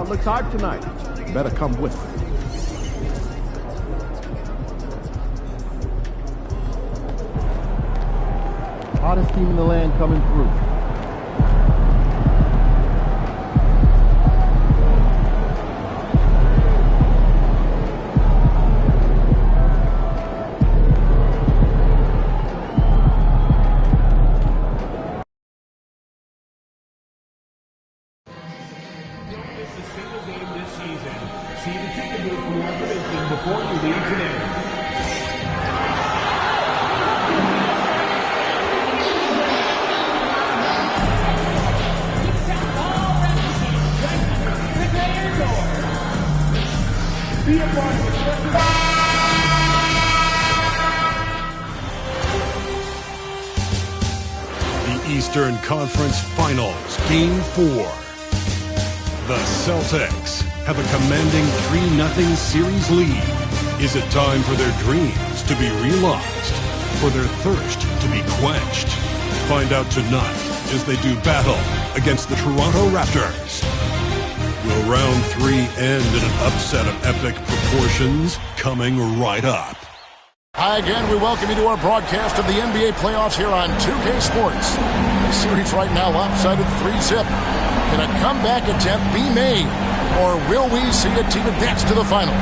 Crowd looks hyped tonight. Better come with me. Hottest team in the land coming through. Eastern Conference Finals, Game 4. The Celtics have a commanding 3-0 series lead. Is it time for their dreams to be realized, for their thirst to be quenched? Find out tonight as they do battle against the Toronto Raptors. Will round 3 end in an upset of epic proportions? Coming right up. Hi again, we welcome you to our broadcast of the NBA playoffs here on 2K Sports. The series right now lopsided 3-zip. Can a comeback attempt be made, or will we see a team advance to the finals?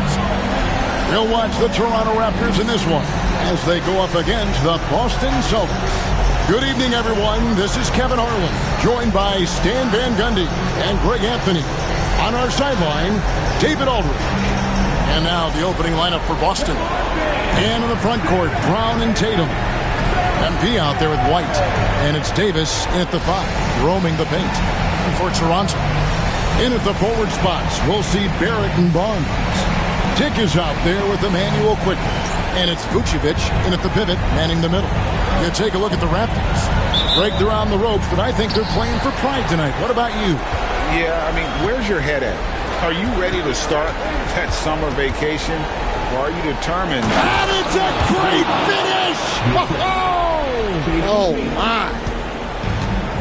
We'll watch the Toronto Raptors in this one as they go up against the Boston Celtics. Good evening, everyone. This is Kevin Harlan, joined by Stan Van Gundy and Greg Anthony. On our sideline, David Aldridge. And now the opening lineup for Boston. And in the front court, Brown and Tatum. MP out there with White. And it's Davis in at the 5, roaming the paint. And for Toronto, in at the forward spots, we'll see Barrett and Barnes. Dick is out there with Emmanuel quickly. And it's Vucevic in at the pivot, manning the middle. You take a look at the Raptors. Greg, they're on the ropes, but I think they're playing for pride tonight. What about you? Yeah, I mean, where's your head at? Are you ready to start that summer vacation? Or are you determined? That is a great finish! Oh, my.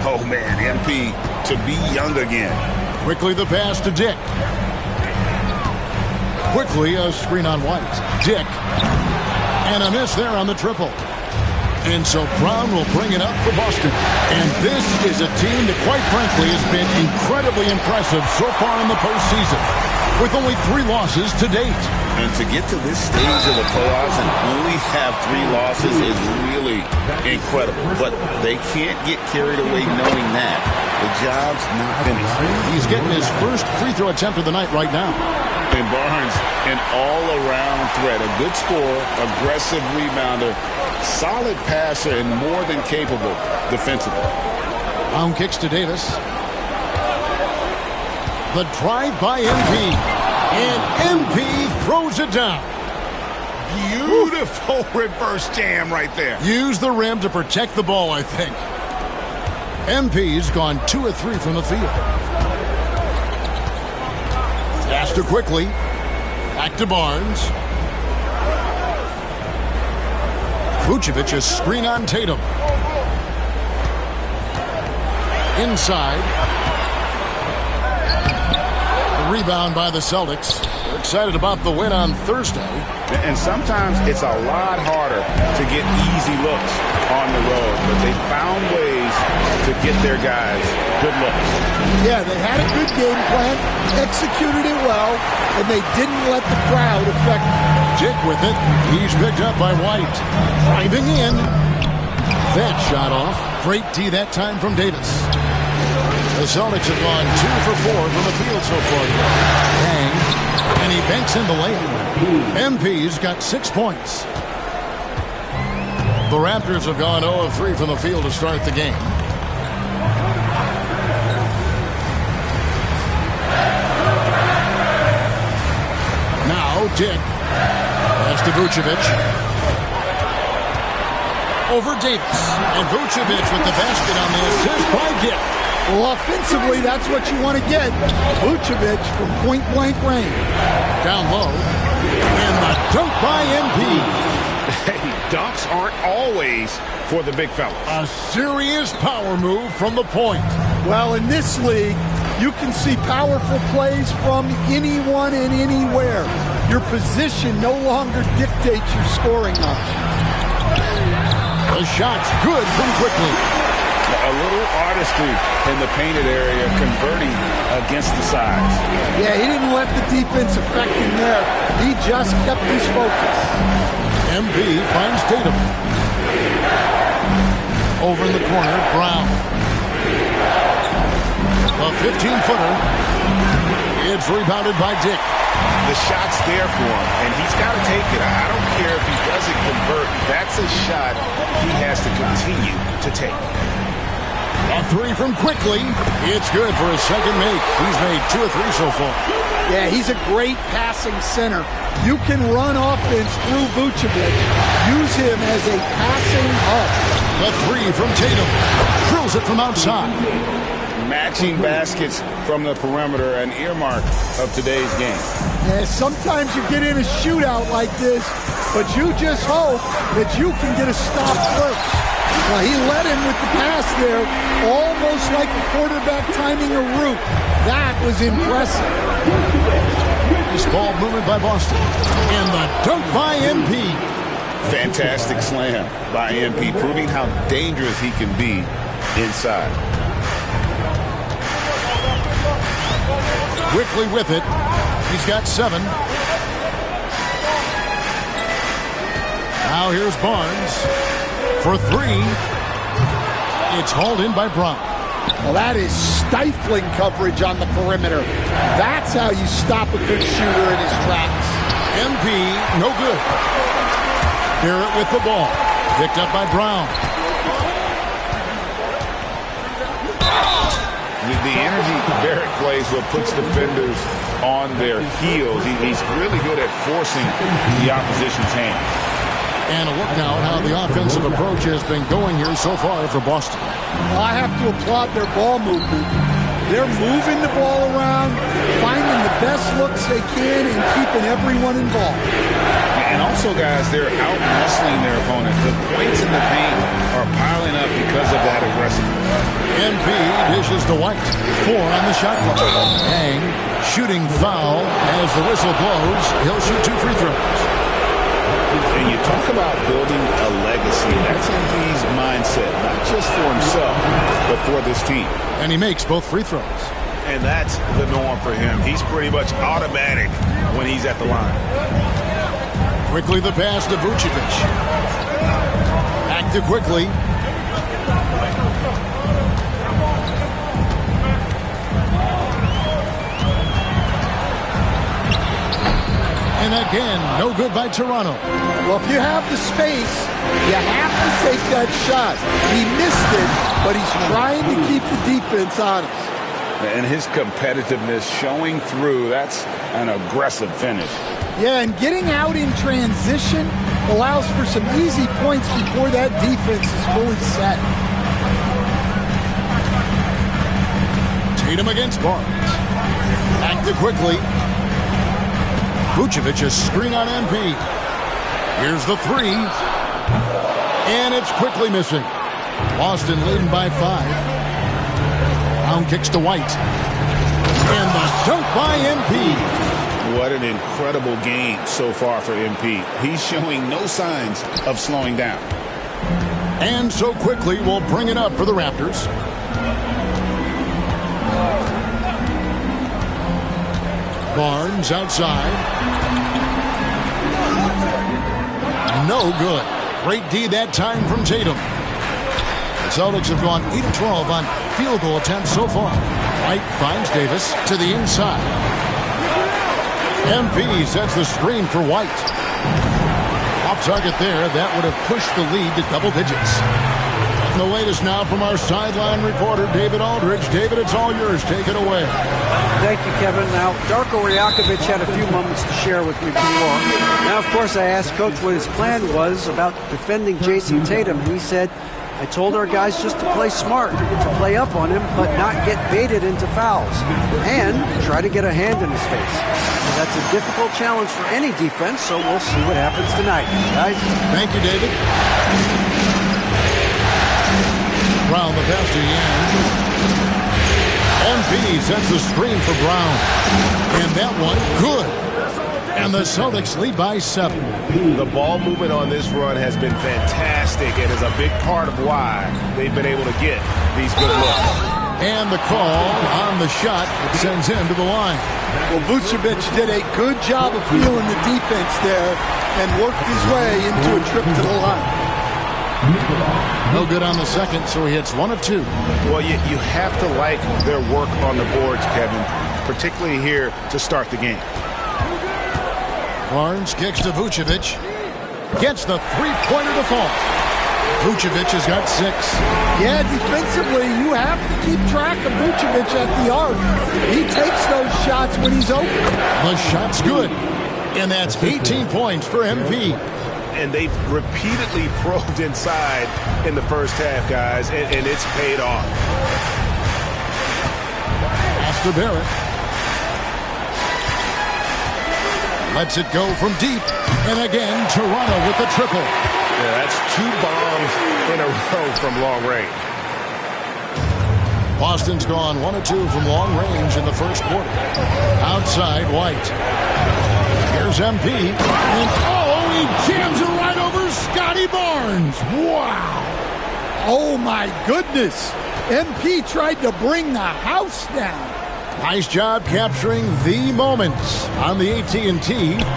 Oh, man, MP, to be young again. Quickly the pass to Dick. Quickly a screen on White. Dick. And a miss there on the triple. And so Brown will bring it up for Boston. And this is a team that, quite frankly, has been incredibly impressive so far in the postseason, with only 3 losses to date. And to get to this stage of the playoffs and only have 3 losses is really incredible. But they can't get carried away knowing that the job's not finished. He's getting his first free throw attempt of the night right now. And Barnes, an all-around threat, a good scorer, aggressive rebounder, solid passer, and more than capable defensively. Brown kicks to Davis. The drive by MP. And MP throws it down. Beautiful reverse jam right there. Use the rim to protect the ball, I think. MP's gone 2 of 3 from the field. Faster quickly. Back to Barnes. Vucevic, a screen on Tatum. Inside. The rebound by the Celtics. They're excited about the win on Thursday. And sometimes it's a lot harder to get easy looks on the road, but they found ways to get their guys good looks. Yeah, they had a good game plan, executed it well, and they didn't let the crowd affect them. Dick with it. He's picked up by White. Driving in. That shot off. Great D that time from Davis. The Celtics have gone 2 for 4 from the field so far. Bang. And he banks in the layup. MP's got 6 points. The Raptors have gone 0 of 3 from the field to start the game. Now Dick. Pass to Vucevic. Over Davis. And Vucevic with the basket on the assist by Dick. Well, offensively, that's what you want to get. Vucevic from point-blank range. Down low. And the dunk by MP. Hey, dunks aren't always for the big fella. A serious power move from the point. Well, in this league, you can see powerful plays from anyone and anywhere. Your position no longer dictates your scoring option. The shot's good from quickly. A little artistry in the painted area, converting against the sides. Yeah, he didn't let the defense affect him there. He just kept his focus. MB finds Tatum. Over in the corner, Brown. A 15-footer. It's rebounded by Dick. The shot's there for him, and he's got to take it. I don't care if he doesn't convert. That's a shot he has to continue to take. A three from quickly. It's good for his second make. He's made 2 of 3 so far. Yeah, he's a great passing center. You can run offense through Vucevic. Use him as a passing hub. The three from Tatum. Drills it from outside. Matching baskets from the perimeter, an earmark of today's game. Yeah, sometimes you get in a shootout like this, but you just hope that you can get a stop first. Well, he led him with the pass there, almost like a quarterback timing a route. That was impressive. Nice ball movement by Boston. And the dunk by MP. Fantastic slam by MP, proving how dangerous he can be inside. Quickly with it. He's got 7. Now here's Barnes for 3. It's hauled in by Brown. Well, that is stifling coverage on the perimeter. That's how you stop a good shooter in his tracks. MP, no good. Barrett with the ball. Picked up by Brown. The energy Barrett plays what puts defenders on their heels. He's really good at forcing the opposition's hand. And a look now at how the offensive approach has been going here so far for Boston. Well, I have to applaud their ball movement. They're moving the ball around, finding the best looks they can, and keeping everyone involved. And also, guys, they're out-muscling their opponent. The points in the paint are piling up because of that aggressiveness. MP dishes to White. 4 on the shot clock. Yang shooting foul as the whistle blows. He'll shoot 2 free throws. And you talk about building a legacy. That's MP's mindset, not just for himself, but for this team. And he makes both free throws. And that's the norm for him. He's pretty much automatic when he's at the line. Quickly the pass to Vucevic. Back to quickly. And again, no good by Toronto. Well, if you have the space, you have to take that shot. He missed it, but he's trying to keep the defense honest. And his competitiveness showing through. That's an aggressive finish. Yeah, and getting out in transition allows for some easy points before that defense is fully set. Tatum against Barnes. Back to quickly. Vucevic a screen on MP. Here's the 3. And it's quickly missing. Boston leading by 5. Brown kicks to White. And the dunk by MP. What an incredible game so far for MP. He's showing no signs of slowing down. And so quickly we'll bring it up for the Raptors. Barnes outside. No good. Great D that time from Tatum. The Celtics have gone 8 of 12 on field goal attempts so far. White finds Davis to the inside. MP sets the screen for White. Off target there. That would have pushed the lead to double digits. And the latest now from our sideline reporter, David Aldridge. David, it's all yours. Take it away. Thank you, Kevin. Now, Darko Rajakovic had a few moments to share with me before. Now, of course, I asked Coach what his plan was about defending Jason Tatum. He said I told our guys just to play smart, to play up on him, but not get baited into fouls, and try to get a hand in his face. That's a difficult challenge for any defense, so we'll see what happens tonight. Guys? Thank you, David. Brown, the pass to Yan. MP sets the screen for Brown. And that one, good. And the Celtics lead by 7. The ball movement on this run has been fantastic and is a big part of why they've been able to get these good looks. And the call on the shot sends him to the line. Well, Vucevic did a good job of feeling the defense there and worked his way into a trip to the line. No good on the second, so he hits 1 of 2. Well, you have to like their work on the boards, Kevin, particularly here to start the game. Barnes kicks to Vucevic. Gets the three-pointer to fall. Vucevic has got 6. Yeah, defensively, you have to keep track of Vucevic at the arc. He takes those shots when he's open. The shot's good. And that's 18 points for MP. And they've repeatedly probed inside in the first half, guys, and it's paid off. Pass to Barrett. Lets it go from deep. And again, Toronto with the triple. Yeah, that's 2 bombs in a row from long range. Boston's gone 1 of 2 from long range in the first quarter. Outside, White. Here's MP. And he jams it right over Scotty Barnes. Wow. Oh, my goodness. MP tried to bring the house down. Nice job capturing the moments on the AT&T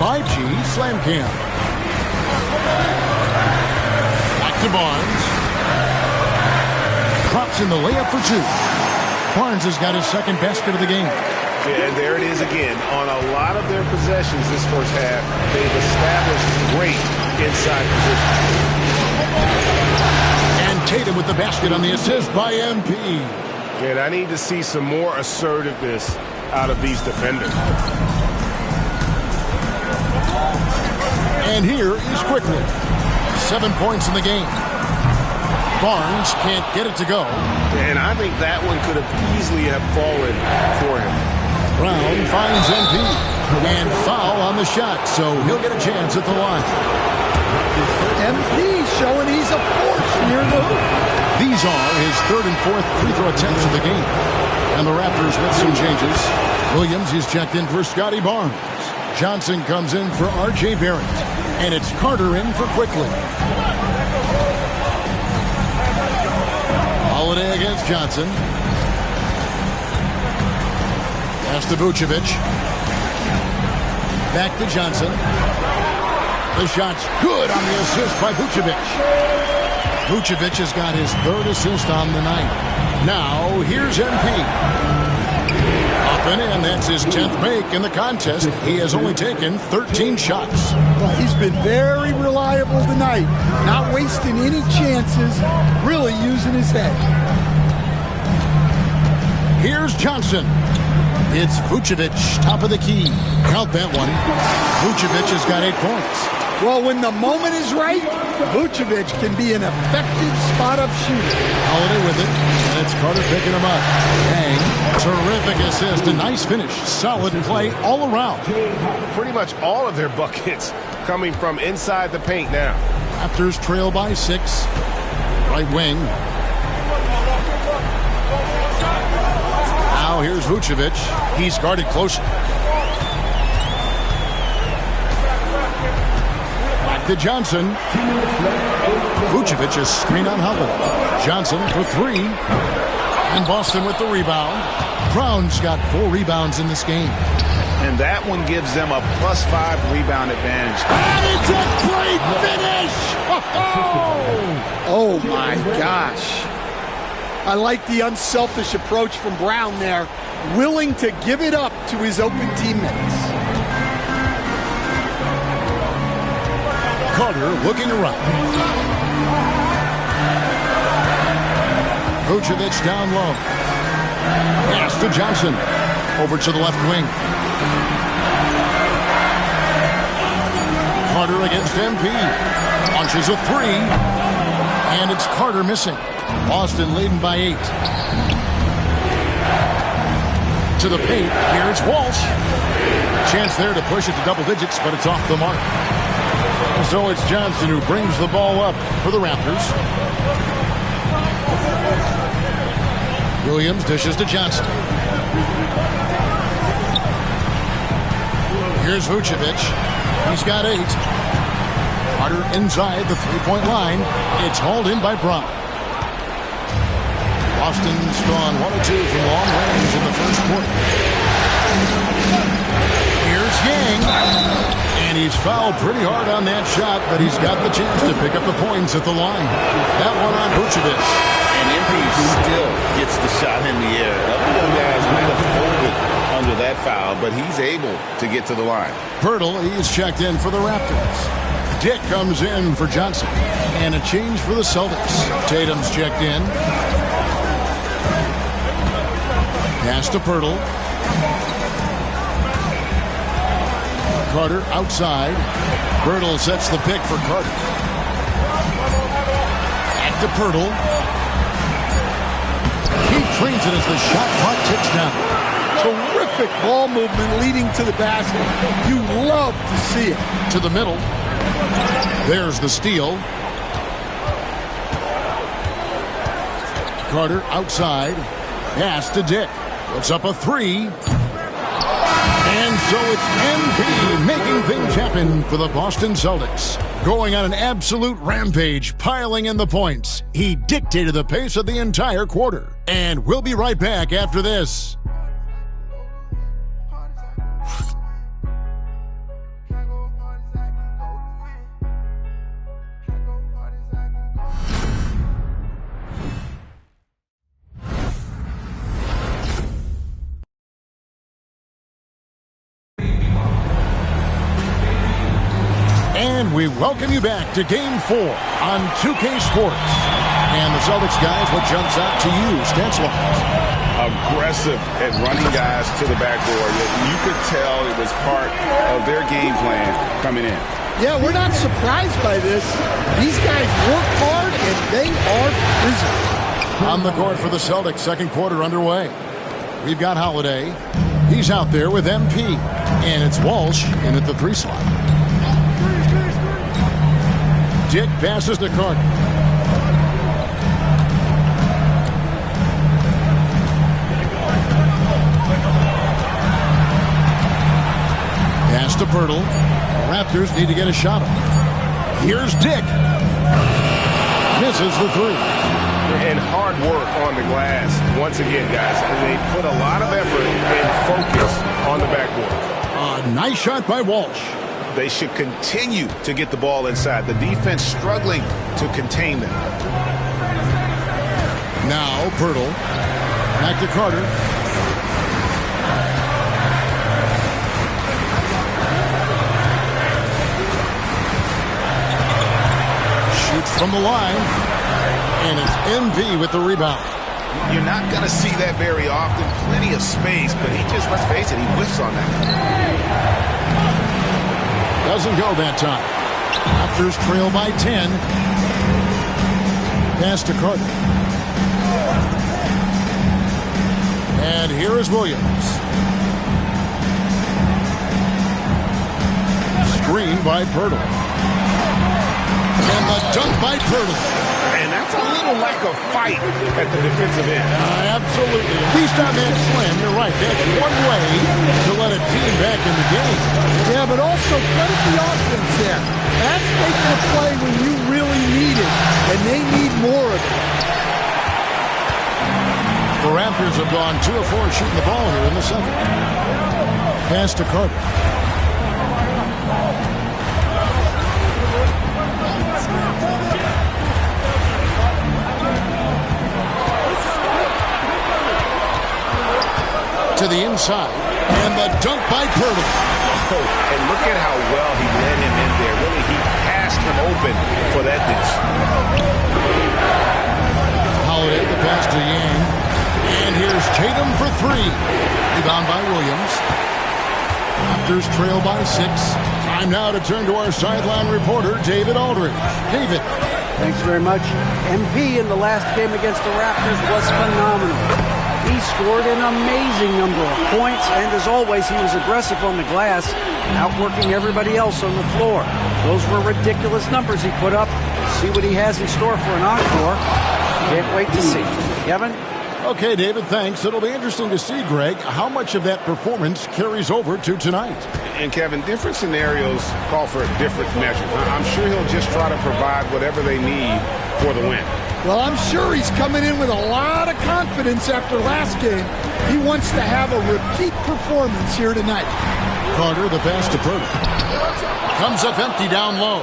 5G Slam Cam. Back to Barnes. Drops in the layup for 2. Barnes has got his second basket of the game. Yeah, and there it is again. On a lot of their possessions this first half, they've established great inside position. And Tatum with the basket on the assist by MP. And I need to see some more assertiveness out of these defenders. And here is Quickly. 7 points in the game. Barnes can't get it to go. And I think that one could have easily have fallen for him. Brown finds MP. And foul on the shot, so he'll get a chance at the line. MP showing he's a force near the hoop. These are his 3rd and 4th free throw attempts of the game. And the Raptors with some changes. Williams is checked in for Scotty Barnes. Johnson comes in for R.J. Barrett. And it's Carter in for Quickly. Holiday against Johnson. Pass to Vucevic. Back to Johnson. The shot's good on the assist by Vucevic. Vucevic has got his 3rd assist on the night. Now, here's MP. Up and in, that's his 10th make in the contest. He has only taken 13 shots. Well, he's been very reliable tonight. Not wasting any chances, really using his head. Here's Johnson. It's Vucevic, top of the key. Count that one. Vucevic has got 8 points. Well, when the moment is right, Vucevic can be an effective spot-up shooter. Holiday with it, and it's Carter picking him up. Bang. Terrific assist, a nice finish. Solid play all around. Pretty much all of their buckets coming from inside the paint now. Raptors trail by 6. Right wing. Now here's Vucevic. He's guarded closely. To Johnson. Vucevic is screen on Holiday. Johnson for 3. And Boston with the rebound. Brown's got 4 rebounds in this game. And that one gives them a +5 rebound advantage. And it's a great finish! Oh my gosh. I like the unselfish approach from Brown there. Willing to give it up to his open teammates. Carter looking around. Vucevic down low. Pass to Johnson. Over to the left wing. Carter against MP. Launches a 3. And it's Carter missing. Boston leading by 8. To the paint. Here's Walsh. A chance there to push it to double digits, but it's off the mark. So it's Johnson who brings the ball up for the Raptors. Williams dishes to Johnson. Here's Vucevic. He's got 8. Carter inside the three-point line. It's hauled in by Brown. Boston's gone 1 of 2 from long range in the first quarter. Here's Yang. And he's fouled pretty hard on that shot, but he's got the chance to pick up the points at the line. That one on Vucevic. And MP still gets the shot in the air. Other young guys might have folded under that foul, but he's able to get to the line. Pirtle, he's checked in for the Raptors. Dick comes in for Johnson. And a change for the Celtics. Tatum's checked in. Pass to Pirtle. Carter outside. Pirtle sets the pick for Carter. Back to Pirtle. He trains it as the shot clock ticks down. Terrific ball movement leading to the basket. You love to see it. To the middle. There's the steal. Carter outside. Pass to Dick. Puts up a 3. And so it's MP making things happen for the Boston Celtics. Going on an absolute rampage, piling in the points. He dictated the pace of the entire quarter. And we'll be right back after this. And we welcome you back to Game 4 on 2K Sports. And the Celtics guys, what jumps out to you, stance-wise? Aggressive at running guys to the backboard. You could tell it was part of their game plan coming in. Yeah, we're not surprised by this. These guys work hard, and they are physical. On the court for the Celtics, second quarter underway. We've got Holiday. He's out there with MP. And it's Walsh in at the 3 slot. Dick passes to Carter. Pass to Pirtle. The Raptors need to get a shot off. Here's Dick. Misses the 3. And hard work on the glass. Once again, guys, they put a lot of effort and focus on the backboard. A nice shot by Walsh. They should continue to get the ball inside. The defense struggling to contain them. Now Pirtle. Back to Carter. Shoots from the line. And it's MV with the rebound. You're not going to see that very often. Plenty of space, but he just, let's face it, he whiffs on that. Doesn't go that time. Raptors trail by 10. Pass to Carter. And here is Williams. Screen by Pirtle. And the dunk by Pirtle. And that's a little lack of fight at the defensive end. Absolutely. At least on that slam, you're right. That's one way to let a team back in the game. Yeah, but also credit the offense there. That's making a play when you really need it, and they need more of it. The Raptors have gone 2 of 4 shooting the ball here in the second. Pass to Carter. To the inside. And the dunk by Pirtle. Oh, and look at how well he led him in there. Really, he passed him open for that dish. Holiday, the pass to Yang. And here's Tatum for 3. Rebound by Williams. Raptors trail by 6. Time now to turn to our sideline reporter, David Aldridge. David. Thanks very much. MP in the last game against the Raptors was phenomenal. He scored an amazing number of points, and as always, he was aggressive on the glass, outworking everybody else on the floor. Those were ridiculous numbers he put up. See what he has in store for an encore. Can't wait to see. Kevin? Okay, David, thanks. It'll be interesting to see, Greg, how much of that performance carries over to tonight. And, Kevin, different scenarios call for a different measure. I'm sure he'll just try to provide whatever they need for the win. Well, I'm sure he's coming in with a lot of confidence after last game. He wants to have a repeat performance here tonight. Carter, the pass to Purdy. Comes up empty down low.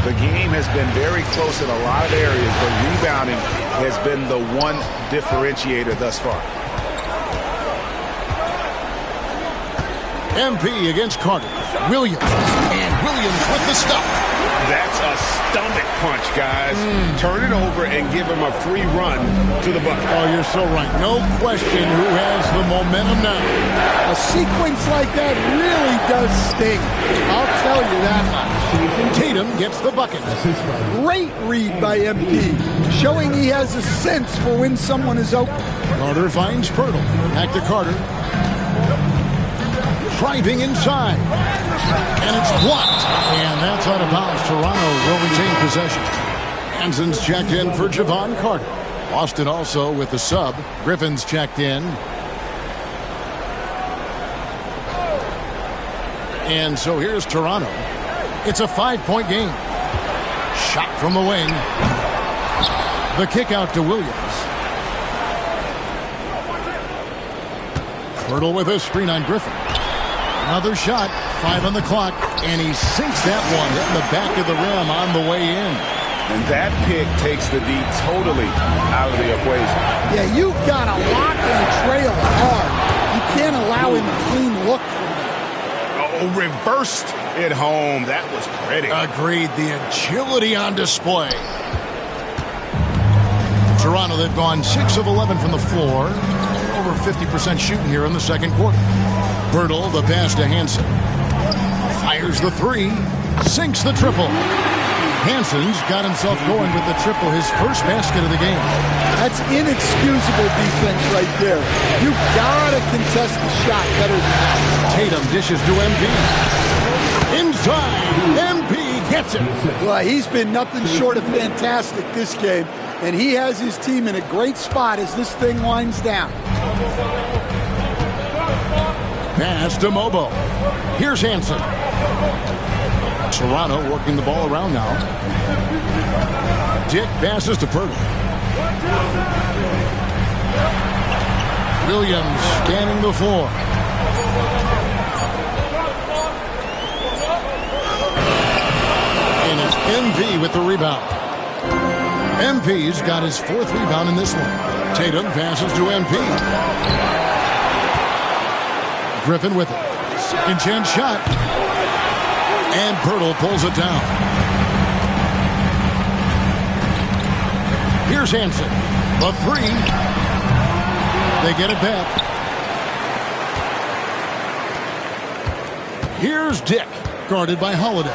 The game has been very close in a lot of areas, but rebounding has been the one differentiator thus far. MP against Carter. Williams. And Williams with the stuff. That's a stomach punch, guys. Turn it over and give him a free run to the bucket. Oh, you're so right. No question who has the momentum now. A sequence like that really does sting. I'll tell you that much. Tatum gets the bucket. Great read by MP, showing he has a sense for when someone is open. Carter finds Pirtle. Back to Carter. Driving inside. And it's blocked. And that's out of bounds. Toronto will retain possession. Hanson's checked in for Javon Carter. Boston also with the sub. Griffin's checked in. And so here's Toronto. It's a 5-point game. Shot from the wing. The kick out to Williams. Pirtle with a screen on Griffin. Another shot, 5 on the clock, and he sinks that one, hitting the back of the rim on the way in. And that pick takes the D totally out of the equation. Yeah, you've got to lock and trail hard. You can't allow him a clean look from that. Oh, reversed it home. That was pretty. Agreed. The agility on display. Toronto, they've gone 6 of 11 from the floor. Over 50% shooting here in the second quarter. Pirtle, the pass to Hanson. Fires the three. Sinks the triple. Hanson's got himself going with the triple, his first basket of the game. That's inexcusable defense right there. You've got to contest the shot better than that. Tatum dishes to MP. Inside. MP gets it. Well, he's been nothing short of fantastic this game, and he has his team in a great spot as this thing winds down. Pass to Mobo. Here's Hanson. Toronto working the ball around now. Dick passes to Purdy. Williams scanning the floor. And it's MP with the rebound. MP's got his 4th rebound in this one. Tatum passes to MP. Griffin with it. Second chance shot. And Pirtle pulls it down. Here's Hanson. The 3. They get it back. Here's Dick, guarded by Holiday.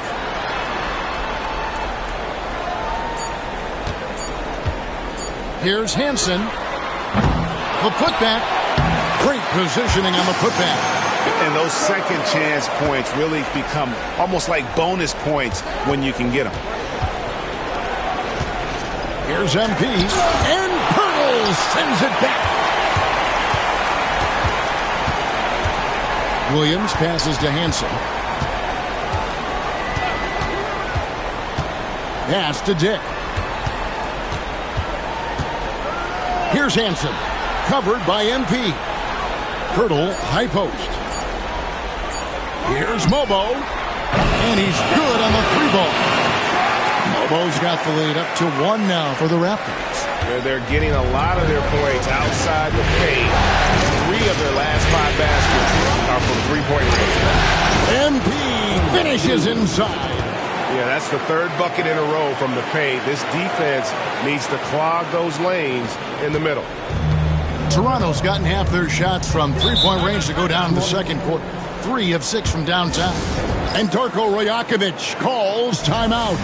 Here's Hanson. The putback. Great positioning on the putback. And those second chance points really become almost like bonus points when you can get them. Here's MP. And Pirtle sends it back. Williams passes to Hanson. Pass to Dick. Here's Hanson. Covered by MP. Pirtle, high post. Here's Mobo. And he's good on the 3-ball. Mobo's got the lead up to 1 now for the Raptors. They're getting a lot of their points outside the paint. 3 of their last 5 baskets are from 3-point range. MP finishes inside. Yeah, that's the 3rd bucket in a row from the paint. This defense needs to clog those lanes in the middle. Toronto's gotten half their shots from 3-point range to go down in the second quarter. 3 of 6 from downtown. And Darko Rajakovic calls timeout.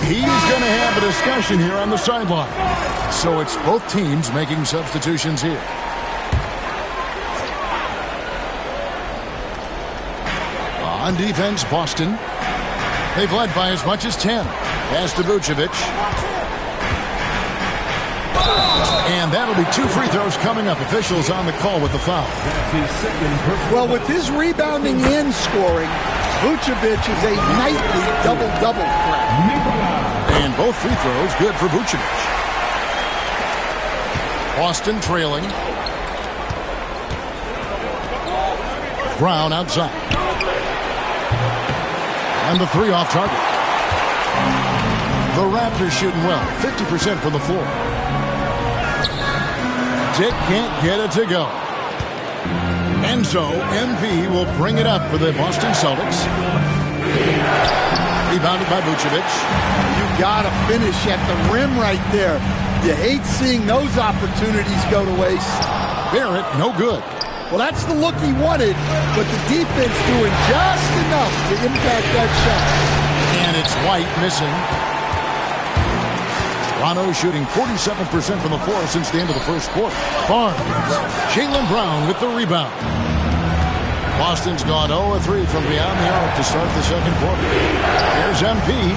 He's going to have a discussion here on the sideline. So it's both teams making substitutions here. On defense, Boston. They've led by as much as 10. Pass to Vucevic. And that'll be 2 free throws coming up. Officials on the call with the foul. Well, with his rebounding and scoring, Vucevic is a nightly double-double threat. And both free throws good for Vucevic. Boston trailing. Brown outside. And the 3 off target. The Raptors shooting well. 50% from the floor. Dick can't get it to go. And so MP will bring it up for the Boston Celtics. Rebounded by Vucevic. You gotta finish at the rim right there. You hate seeing those opportunities go to waste. Barrett, no good. Well, that's the look he wanted, but the defense doing just enough to impact that shot. And it's White missing. Toronto shooting 47% from the floor since the end of the first quarter. Barnes. Jaylen Brown with the rebound. Boston's gone 0-3 from beyond the arc to start the second quarter. Here's MP.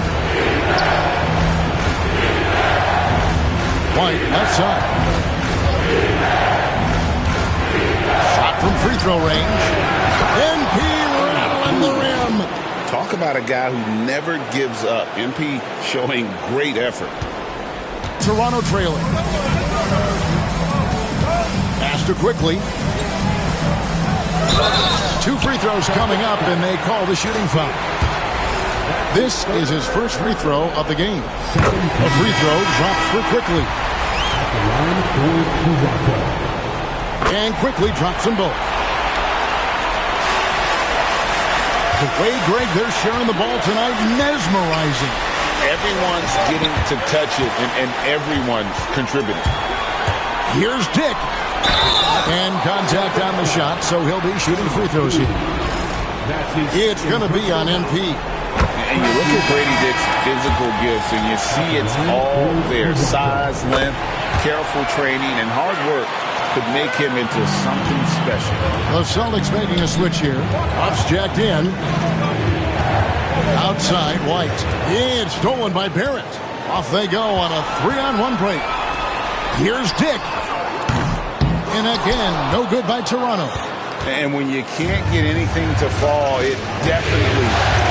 White left side. Shot from free throw range. MP rattling the rim. Talk about a guy who never gives up. MP showing great effort. Toronto trailing. Pass to quickly. 2 free throws coming up, and they call the shooting foul. This is his first free throw of the game. A free throw drops for Quickly. And Quickly drops them both. The way, Greg, they're sharing the ball tonight, mesmerizing. Everyone's getting to touch it, and everyone's contributing. Here's Dick. And contact on the shot, so he'll be shooting free throws here. It's going to be on MP. And you look at Brady Dick's physical gifts, and you see it's all there. Size, length, careful training, and hard work could make him into something special. The Celtics making a switch here. Buffs jacked in. Outside, White. It's stolen by Barrett. Off they go on a 3-on-1 break. Here's Dick. And again, no good by Toronto. And when you can't get anything to fall, it definitely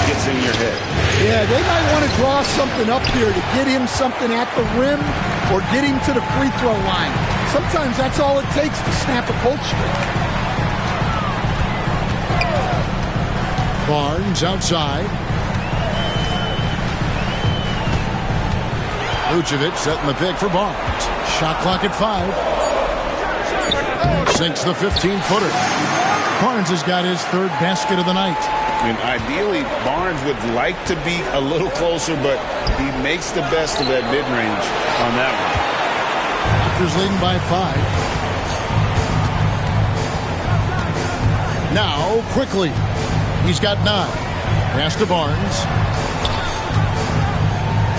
gets in your head. Yeah, they might want to draw something up here to get him something at the rim or get him to the free throw line. Sometimes that's all it takes to snap a cold streak. Barnes outside. Vucevic setting the pick for Barnes. Shot clock at 5. Sinks the 15-footer. Barnes has got his 3rd basket of the night. And ideally, Barnes would like to be a little closer, but he makes the best of that mid-range on that one. Raptors leading by 5. Now, Quickly. He's got 9. Pass to Barnes.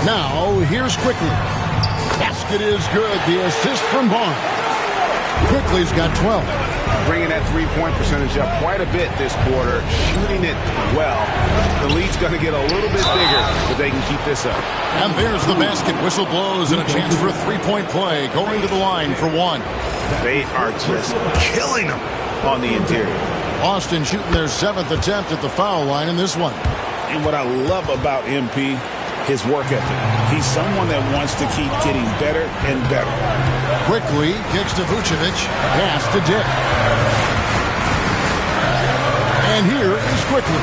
Now, here's Quickly. Basket is good. The assist from Barnes. Quickly's got 12. Bringing that three-point percentage up quite a bit this quarter. Shooting it well. The lead's going to get a little bit bigger if they can keep this up. And there's the basket. Whistle blows and a chance for a 3-point play. Going to the line for 1. They are just killing them on the interior. Boston shooting their 7th attempt at the foul line in this one. And what I love about MP, his work ethic. He's someone that wants to keep getting better and better. Quickly kicks to Vucevic. Pass to Dick. And here is Quickly.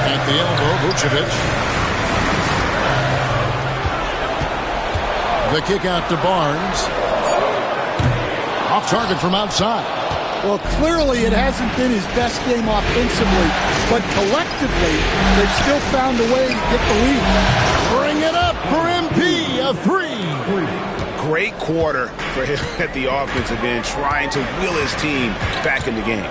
At the elbow, Vucevic. The kick out to Barnes. Off target from outside. Well, clearly it hasn't been his best game offensively, but collectively, they've still found a way to get the lead. Bring it up for MP, a 3. Great quarter for him at the offensive end, trying to wheel his team back in the game.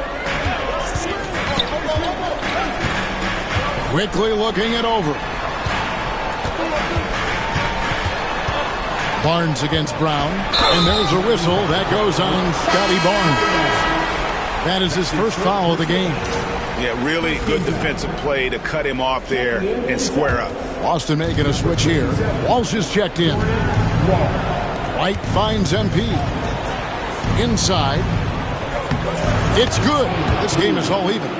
Quickly looking it over. Barnes against Brown. And there's a whistle. That goes on Scotty Barnes. That is his first foul of the game. Yeah, really good defensive play to cut him off there and square up. Boston making a switch here. Walsh is checked in. White finds MP. Inside. It's good. This game is all even.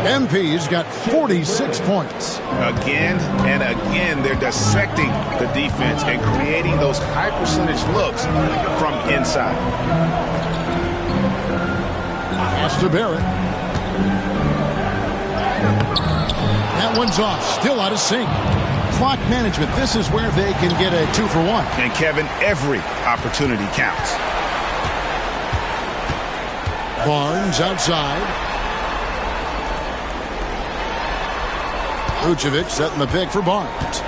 MP's got 46 points. Again and again, they're dissecting the defense and creating those high percentage looks from inside. Pass to Barrett. That one's off. Still out of sync. Clock management. This is where they can get a 2-for-1. And Kevin, every opportunity counts. Barnes outside. Vucevic setting the pick for Barnes.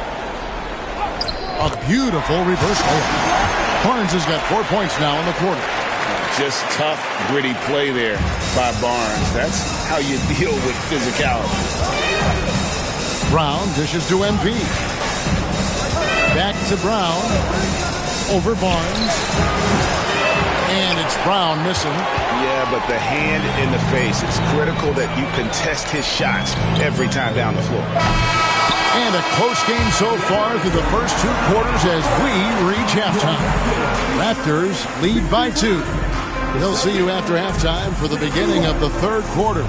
A beautiful reverse layup. Barnes has got 4 points now in the quarter. Just tough, gritty play there by Barnes. That's how you deal with physicality. Brown dishes to MP. Back to Brown. Over Barnes. And it's Brown missing. Yeah, but the hand in the face. It's critical that you contest his shots every time down the floor. And a close game so far through the first 2 quarters as we reach halftime. Raptors lead by 2. They'll see you after halftime for the beginning of the third quarter.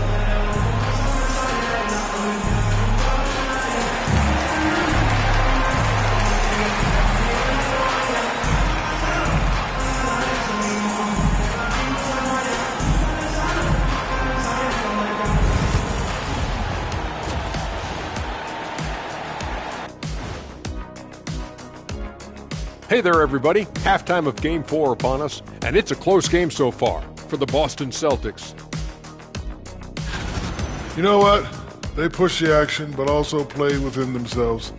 Hey there, everybody. Halftime of Game 4 upon us, and it's a close game so far for the Boston Celtics. You know what? They push the action, but also play within themselves.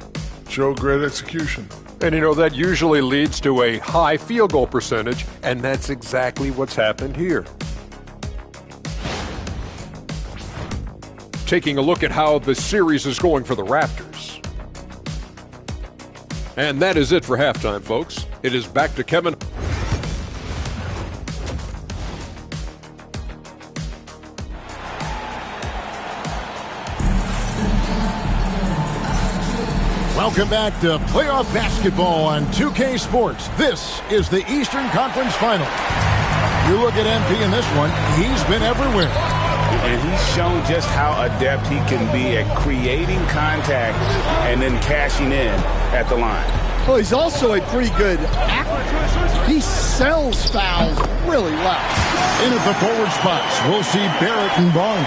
Show great execution. And you know, that usually leads to a high field goal percentage, and that's exactly what's happened here. Taking a look at how the series is going for the Raptors. And that is it for halftime, folks. It is back to Kevin. Welcome back to playoff basketball on 2K Sports. This is the Eastern Conference Final. You look at MP in this one, he's been everywhere. And he's shown just how adept he can be at creating contact and then cashing in at the line. Well, he's also a pretty good actor. He sells fouls really well. In at the forward spots, we'll see Barrett and Barnes.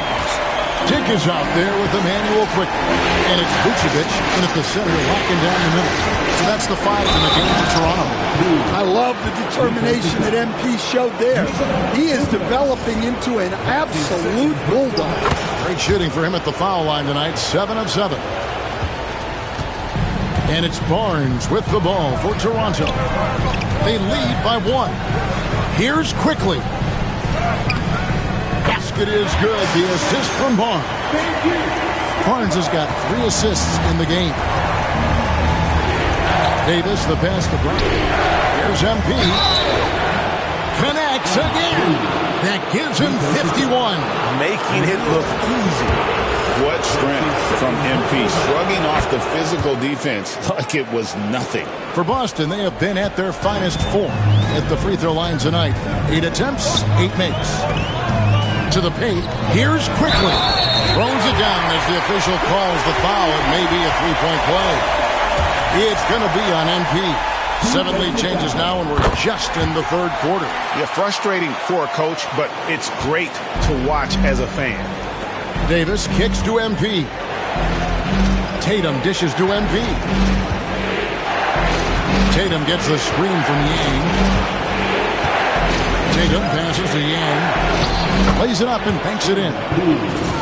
Dick is out there with Emmanuel quickly. And it's Vucevic in at the center, locking down the middle. So that's the 5 in the game for Toronto. I love the determination that MP showed there. He is developing into an absolute bulldog. Great shooting for him at the foul line tonight, 7 of 7. And it's Barnes with the ball for Toronto. They lead by 1. Here's quickly. Basket is good. The assist from Barnes. Barnes has got 3 assists in the game. Davis, the pass to Brown. Here's MP. Connects again. That gives him 51. Making it look easy. What strength from MP, shrugging off the physical defense like it was nothing. For Boston, they have been at their finest 4 at the free throw line tonight. 8 attempts, 8 makes. To the paint, here's quickly. Throws it down as the official calls the foul. It may be a 3-point play. It's going to be on MP. 7 lead changes now, and we're just in the third quarter. Yeah, frustrating for a coach, but it's great to watch as a fan. Davis kicks to MP. Tatum dishes to MP. Tatum gets the screen from Yang. Tatum passes to Yang. Plays it up and banks it in.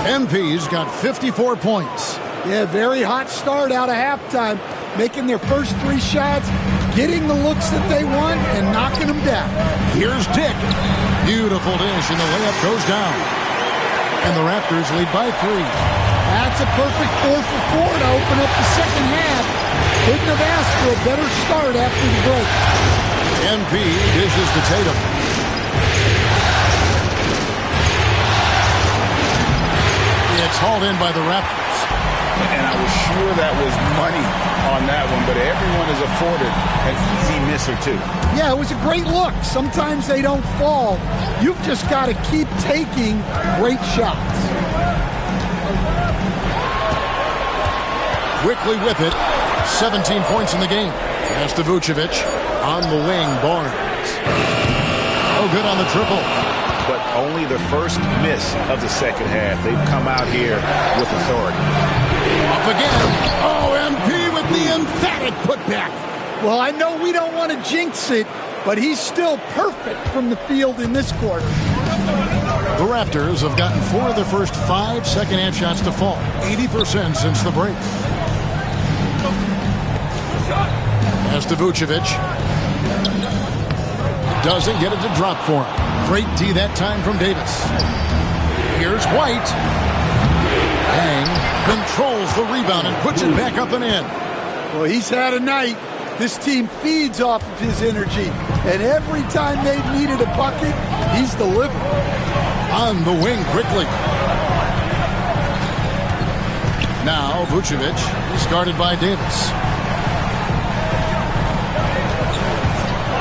MP's got 54 points. Yeah, very hot start out of halftime. Making their first 3 shots, getting the looks that they want, and knocking them down. Here's Dick. Beautiful dish, and the layup goes down. And the Raptors lead by 3. That's a perfect 4 for 4 to open up the second half. Couldn't have asked for a better start after the break. MP dishes to Tatum. It's hauled in by the Raptors. And I was sure that was money on that one, but everyone is afforded an easy miss or two. Yeah, it was a great look. Sometimes they don't fall. You've just got to keep taking great shots. Quickly with it. 17 points in the game. Pass to Vucevic. On the wing, Barnes. Oh, good on the triple. But only the first miss of the second half. They've come out here with authority. Up again. Oh, MP with the emphatic putback. Well, I know we don't want to jinx it, but he's still perfect from the field in this quarter. The Raptors have gotten 4 of their first 5 second-half shots to fall. 80% since the break. Pass to Vucevic. Doesn't get it to drop for him. Great D that time from Davis. Here's White. Bang. Controls the rebound and puts it back up and in. Well, he's had a night. This team feeds off of his energy. And every time they've needed a bucket, he's delivered. On the wing quickly. Now Vucevic is guarded by Davis.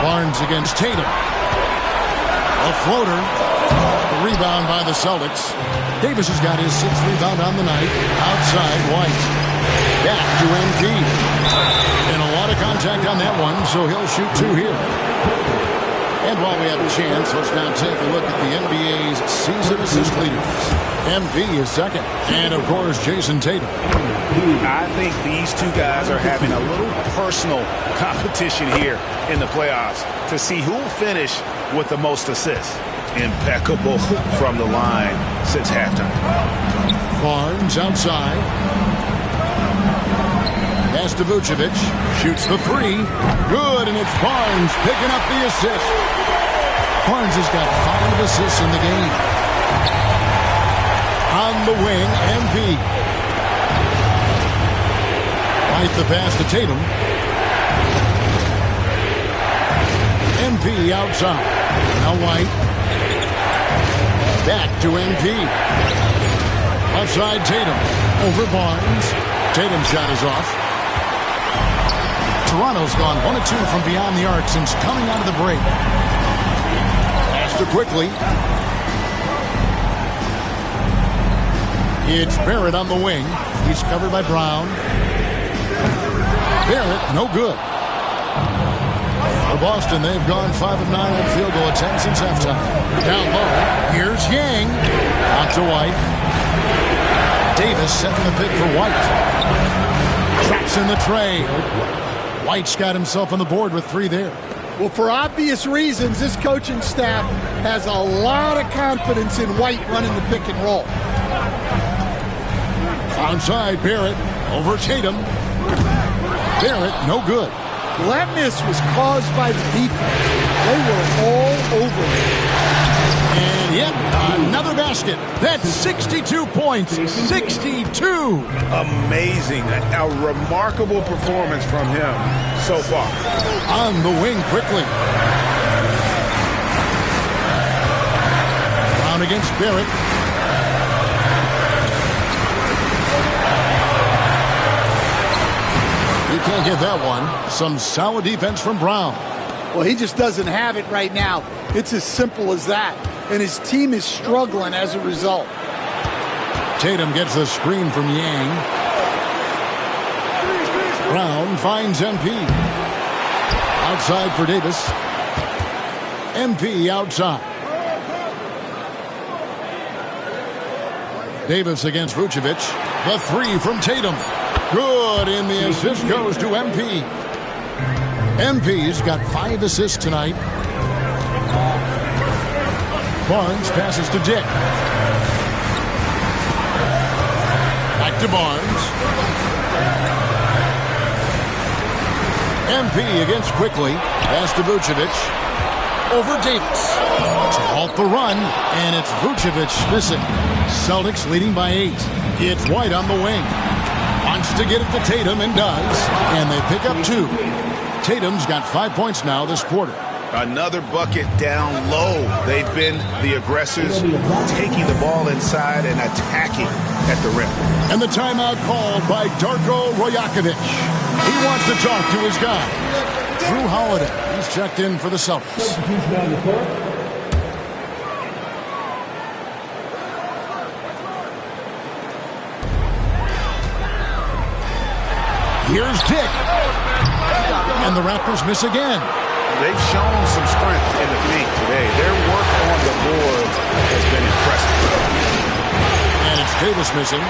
Barnes against Tatum. A floater. The rebound by the Celtics. Davis has got his 6th rebound on the night. Outside White. Back to MP. And a lot of contact on that one, so he'll shoot 2 here. And while we have a chance, let's now take a look at the NBA's season assist leaders. MP is second. And, of course, Jason Tatum. I think these two guys are having a little personal competition here in the playoffs to see who will finish with the most assists. Impeccable from the line since halftime. Barnes outside. Pass to Vucevic. Shoots the 3. Good, and it's Barnes picking up the assist. Barnes has got 5 assists in the game. On the wing, MP. White the pass to Tatum. MP outside. Now White. Back to MP. Outside Tatum. Over Barnes. Tatum's shot is off. Toronto's gone 1 of 2 from beyond the arc since coming out of the break. Pass to quickly. It's Barrett on the wing. He's covered by Brown. Barrett, no good. For Boston, they've gone 5 of 9 on field goal attempts since halftime. Down low, here's Yang. Out to White. Davis setting the pick for White. Traps in the tray. White's got himself on the board with 3 there. Well, for obvious reasons, this coaching staff has a lot of confidence in White running the pick and roll. Outside Barrett, over Tatum. Barrett, no good. Well, that miss was caused by the defense. They were all over it. And yet, another basket. That's 62 points. 62. Amazing. A remarkable performance from him so far. On the wing quickly. Brown against Barrett. You can't get that one. Some solid defense from Brown. Well, he just doesn't have it right now. It's as simple as that. And his team is struggling as a result. Tatum gets the screen from Yang. Brown finds MP. Outside for Davis. MP outside. Davis against Vucevic. The 3 from Tatum. Good, and the assist goes to MP. MP's got 5 assists tonight. Barnes passes to Dick. Back to Barnes. MP against Quickly. Pass to Vucevic. Over Davis. To halt the run, and it's Vucevic missing. Celtics leading by 8. It's White on the wing. Wants to get it to Tatum and does. And they pick up 2. Tatum's got 5 points now this quarter. Another bucket down low. They've been the aggressors, taking the ball inside and attacking at the rim. And the timeout called by Darko Rajakovic. He wants to talk to his guy, Drew Holiday. He's checked in for the Celtics. Here's Dick. And the Raptors miss again. They've shown some strength in the paint today. Their work on the boards has been impressive. And it's Davis missing.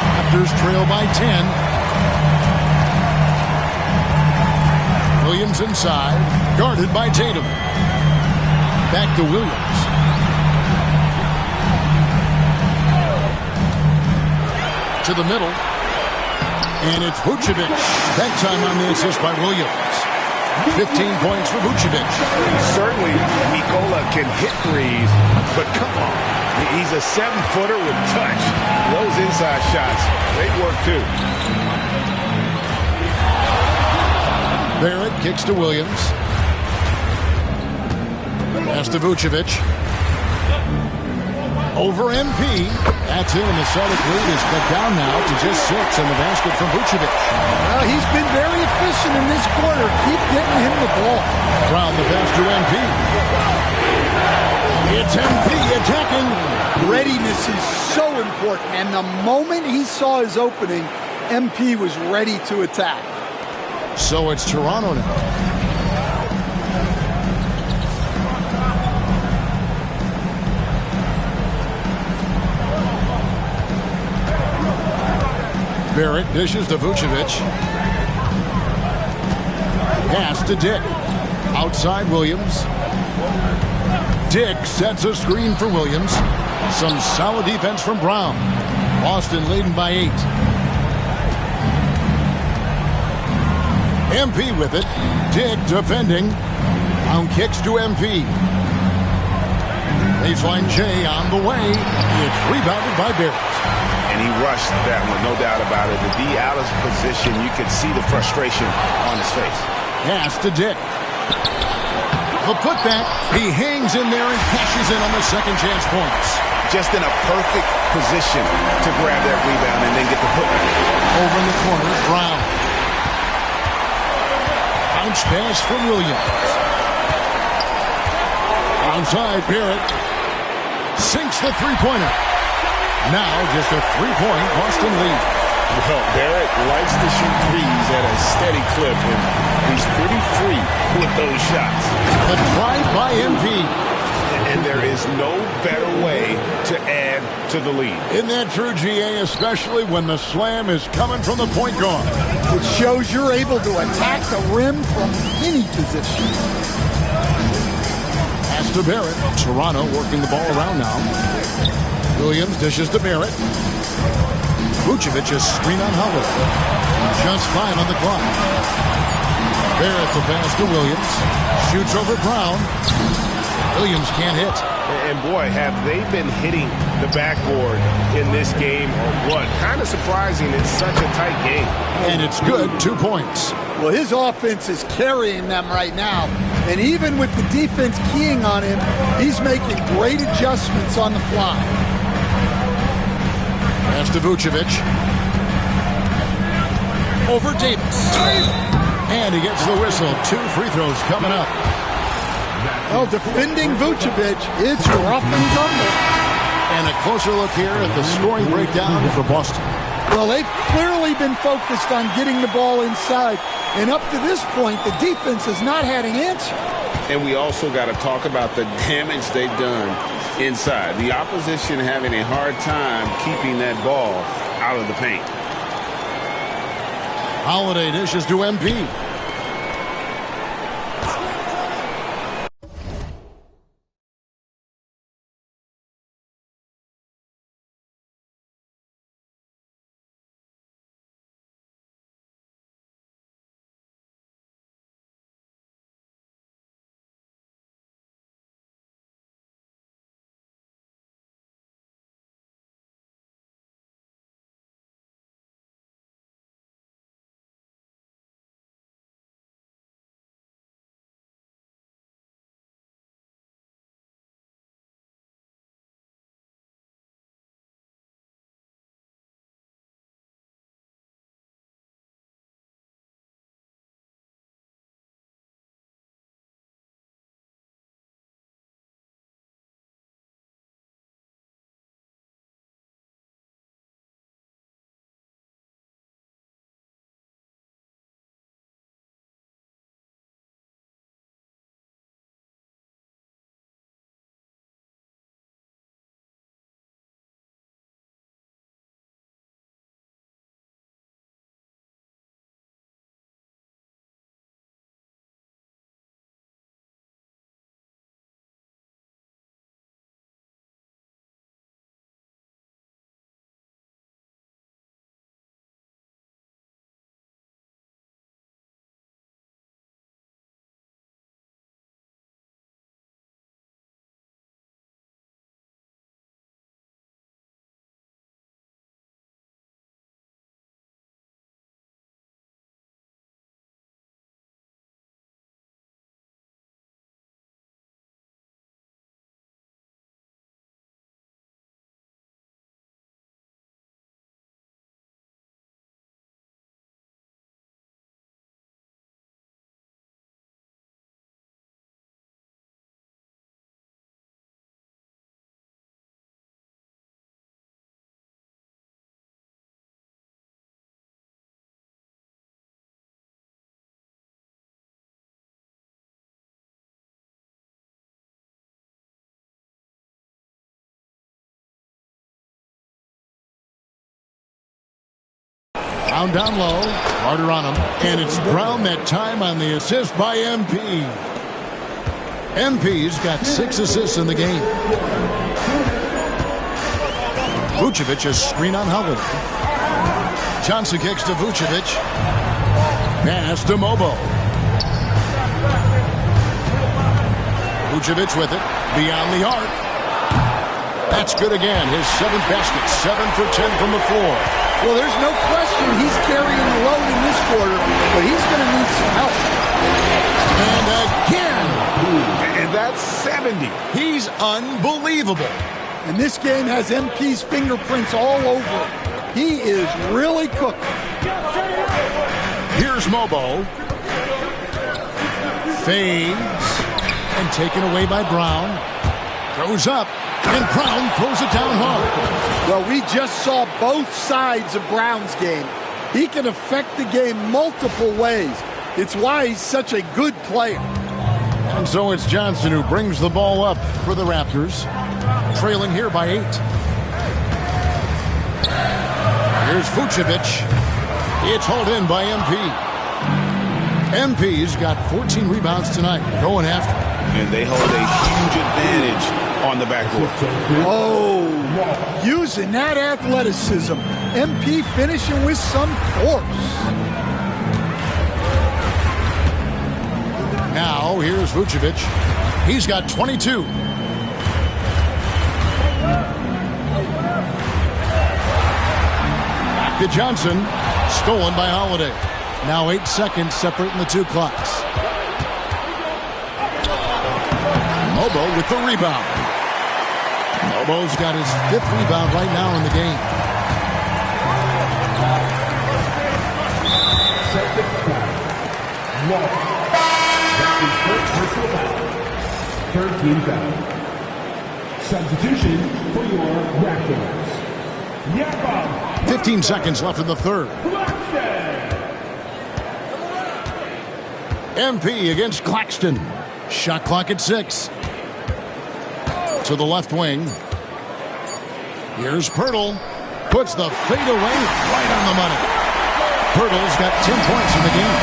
Raptors trail by 10. Williams inside, guarded by Tatum. Back to Williams. To the middle. And it's Vucevic. That time on the assist by Williams. 15 points for Vucevic. Certainly, Nikola can hit threes, but come on. He's a 7-footer with touch. Those inside shots, they work too. Barrett kicks to Williams. Pass to Vucevic. Over MP. That's it, and the Celtic lead is cut down now to just 6 in the basket from Vucevic. Well, he's been very efficient in this quarter. Keep getting him the ball. Brown the pass to MP. It's MP attacking. Readiness is so important, and the moment he saw his opening, MP was ready to attack. So it's Toronto now. Barrett dishes to Vucevic. Pass to Dick. Outside Williams. Dick sets a screen for Williams. Some solid defense from Brown. Boston leading by 8. MP with it. Dick defending. Brown kicks to MP. Baseline J on the way. It's rebounded by Barrett. And he rushed that one, no doubt about it. To be out of position, you could see the frustration on his face. Pass to Dick. The putback. He hangs in there and cashes in on the second chance points. Just in a perfect position to grab that rebound and then get the putback. Over in the corner, Brown. Bounce pass from Williams. Outside, Barrett. Sinks the three-pointer. Now just a 3-point Boston lead. Well, Barrett likes to shoot threes at a steady clip, and he's pretty free with those shots. The drive by MP. And there is no better way to add to the lead. Isn't that true, GA, especially when the slam is coming from the point guard? It shows you're able to attack the rim from any position. Pass to Barrett. Toronto working the ball around now. Williams dishes to Barrett. Vucevic is screen on Holiday. Just 5 on the clock. Barrett the pass to Williams. Shoots over Brown. Williams can't hit. And boy, have they been hitting the backboard in this game or what? Kind of surprising. It's such a tight game. And it's good. 2 points. Well, his offense is carrying them right now. And even with the defense keying on him, he's making great adjustments on the fly. Pass to Vucevic. Over Davis. And he gets the whistle. 2 free throws coming up. Well, defending Vucevic, it's rough and tumble. And a closer look here at the scoring breakdown for Boston. Well, they've clearly been focused on getting the ball inside. And up to this point, the defense has not had an answer. And we also got to talk about the damage they've done inside. The opposition having a hard time keeping that ball out of the paint. Holiday dishes to MP. Brown down low. Carter on him. And it's Brown that time on the assist by MP. MP's got 6 assists in the game. Vucevic a screen on Holiday. Johnson kicks to Vucevic. Pass to Mobo. Vucevic with it. Beyond the arc. That's good again. His 7th basket. 7 for 10 from the floor. Well, there's no question he's carrying the load in this quarter, but he's going to need some help. And again. And that's 70. He's unbelievable. And this game has MP's fingerprints all over it. He is really cooking. Here's Mobo. Fades. And taken away by Brown. Throws up. And Brown throws it down hard. Well, we just saw both sides of Brown's game. He can affect the game multiple ways. It's why he's such a good player. And so it's Johnson who brings the ball up for the Raptors. Trailing here by 8. Here's Vucevic. It's hauled in by MP. MP's got 14 rebounds tonight. Going after. And they hold a huge advantage on the backcourt. Oh, using that athleticism. MP finishing with some force. Now, here's Vucevic. He's got 22. Back to Johnson. Stolen by Holiday. Now 8 seconds separating the 2 clocks. Mobo with the rebound. Mobo's got his 5th rebound right now in the game. Third foul. Substitution for your Raptors. 15 seconds left in the 3rd. MP against Claxton. Shot clock at 6. To the left wing. Here's Pirtle. Puts the fadeaway right on the money. Pirtle's got 10 points in the game.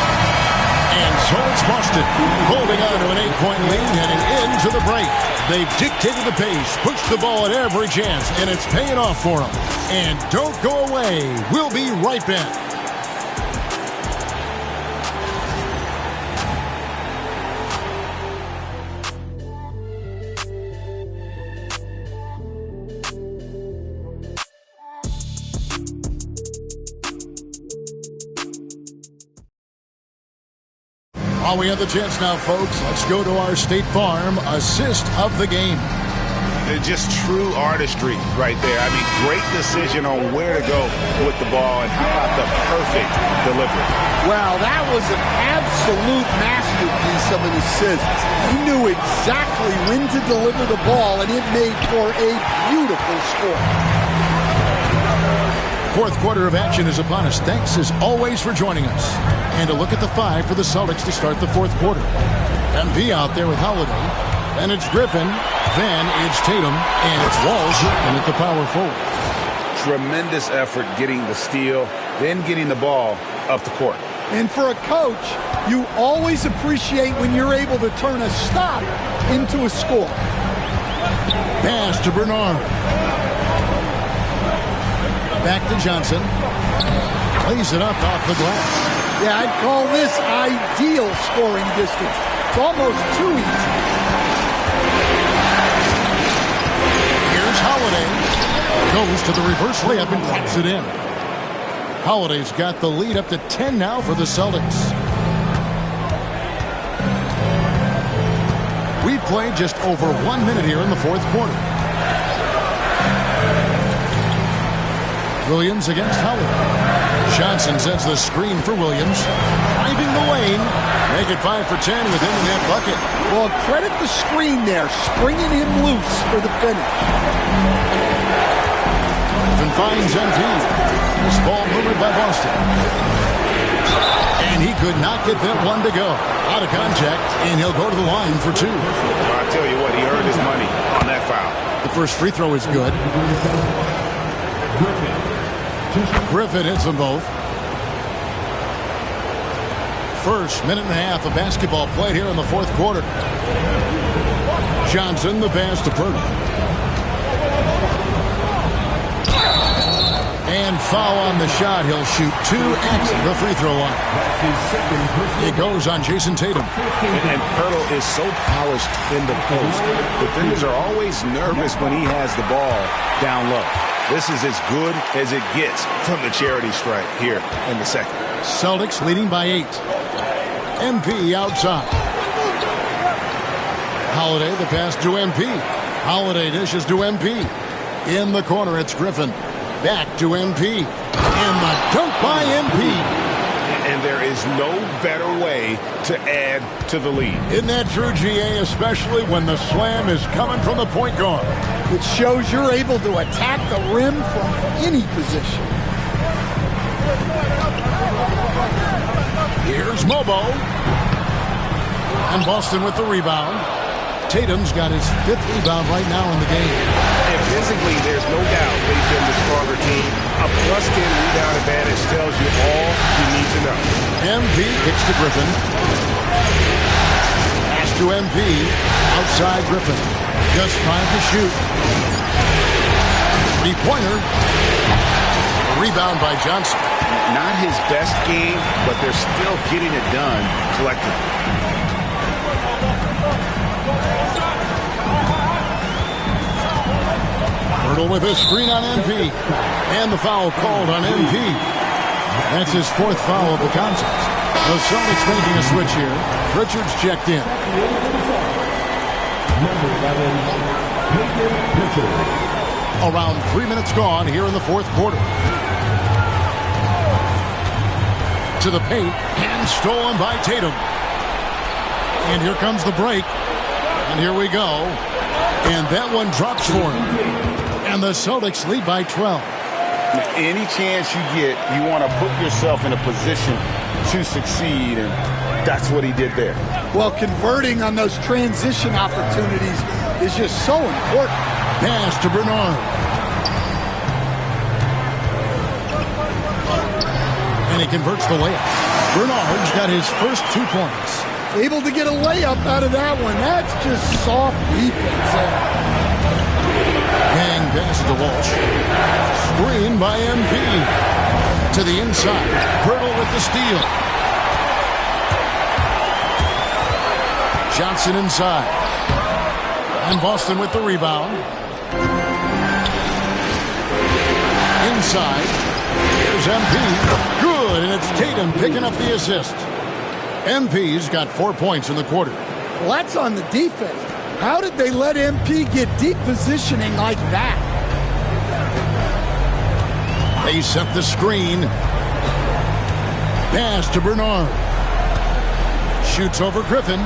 And so it's Boston, holding on to an 8-point lead heading into the break. They've dictated the pace, pushed the ball at every chance, and it's paying off for them. And don't go away. We'll be right back. While we have the chance now, folks, let's go to our State Farm assist of the game. Just true artistry right there. I mean, great decision on where to go with the ball, and how about the perfect delivery? Well, that was an absolute masterpiece of an assist. He knew exactly when to deliver the ball, and it made for a beautiful score. 4th quarter of action is upon us. Thanks, as always, for joining us. And a look at the 5 for the Celtics to start the 4th quarter. MV out there with Holiday. Then it's Griffin. Then it's Tatum. And it's Walsh and at the power forward. Tremendous effort getting the steal, then getting the ball up the court. And for a coach, you always appreciate when you're able to turn a stop into a score. Pass to Bernard. Back to Johnson. Plays it up off the glass. Yeah, I'd call this ideal scoring distance. It's almost too easy. Here's Holiday. Goes to the reverse layup and drops it in. Holiday's got the lead up to 10 now for the Celtics. We've played just over 1 minute here in the 4th quarter. Williams against Howard. Johnson sets the screen for Williams. Driving the lane. Make it 5 for 10 within the net bucket. Well, credit the screen there, springing him loose for the finish. Griffin finds MT. This ball moved by Boston. And he could not get that one to go. Out of contact, and he'll go to the line for 2. Well, I'll tell you what, he earned his money on that foul. The first free throw is good. Griffin hits them both. first minute and a half of basketball played here in the fourth quarter. Johnson, the pass to Purtle. And foul on the shot. He'll shoot 2 at the free throw line. It goes on Jason Tatum. And Purtle is so polished in the post. Defenders are always nervous when he has the ball down low. This is as good as it gets from the charity stripe here in the second. Celtics leading by 8. MP outside. Holiday, the pass to MP. Holiday dishes to MP. In the corner, it's Griffin. Back to MP. And the dunk by MP. And there is no better way to add to the lead. Isn't that true, GA? Especially when the slam is coming from the point guard. It shows you're able to attack the rim from any position. Here's Mobo. And Boston with the rebound. Tatum's got his 5th rebound right now in the game. And physically, there's no doubt they've been the stronger team. A +10 rebound advantage tells you all you need to know. MP kicks to Griffin. Pass to MP. Outside Griffin. Just 5 to shoot. 3-pointer. Rebound by Johnson. Not his best game, but they're still getting it done collectively. Hurdle with a screen on MP. And the foul called on MP. That's his 4th foul of the contest. The Celtics making a switch here. Richards checked in. Around 3 minutes gone here in the fourth quarter. To the paint. And stolen by Tatum. And here comes the break. And here we go. And that one drops for him. And the Celtics lead by 12. Any chance you get, you want to put yourself in a position to succeed, and that's what he did there. Well, converting on those transition opportunities is just so important. Pass to Bernard. And he converts the layup. Bernard's got his first 2 points. Able to get a layup out of that one. That's just soft defense there. Gang pass to Walsh. Screen by MP. To the inside. Purtle with the steal. Johnson inside. And Boston with the rebound. Inside. Here's MP. Good, and it's Tatum picking up the assist. MP's got 4 points in the quarter. Well, that's on the defense. How did they let MP get deep positioning like that? They set the screen. Pass to Bernard. Shoots over Griffin.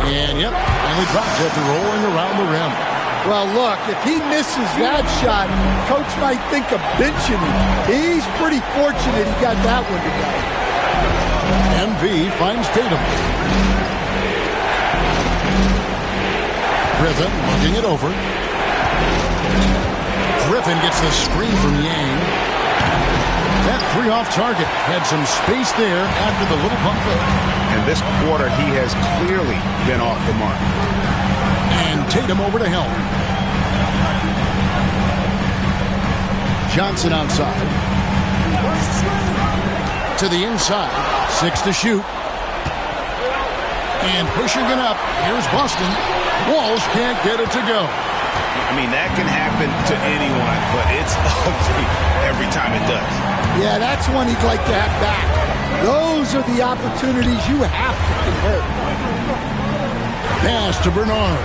And, yep, finally drops after rolling around the rim. Well, look, if he misses that shot, coach might think of benching him. He's pretty fortunate he got that one to go. MP finds Tatum. Griffin looking it over. Griffin gets the screen from Yang. That 3 off target had some space there after the little pump fake. And this quarter, he has clearly been off the mark. And Tatum over to help. Johnson outside. To the inside. 6 to shoot. And pushing it up. Here's Boston. Walsh can't get it to go. I mean, that can happen to anyone, but it's ugly every time it does. Yeah, that's one he'd like to have back. Those are the opportunities you have to convert. Pass to Bernard.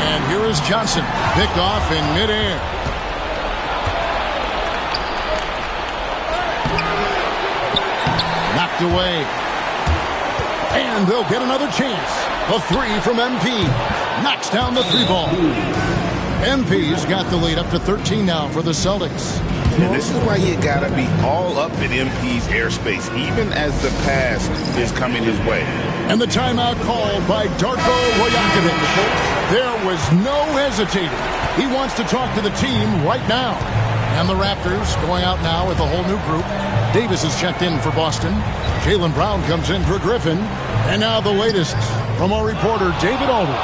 And here is Johnson. Picked off in midair. Knocked away. And they'll get another chance. A 3 from MP. Knocks down the 3 ball. MP's got the lead up to 13 now for the Celtics. And this is why you got to be all up in MP's airspace, even as the pass is coming his way. And the timeout called by Darko Rajakovic. There was no hesitating. He wants to talk to the team right now. And the Raptors going out now with a whole new group. Davis is checked in for Boston. Jaylen Brown comes in for Griffin. And now the latest from our reporter, David Aldridge.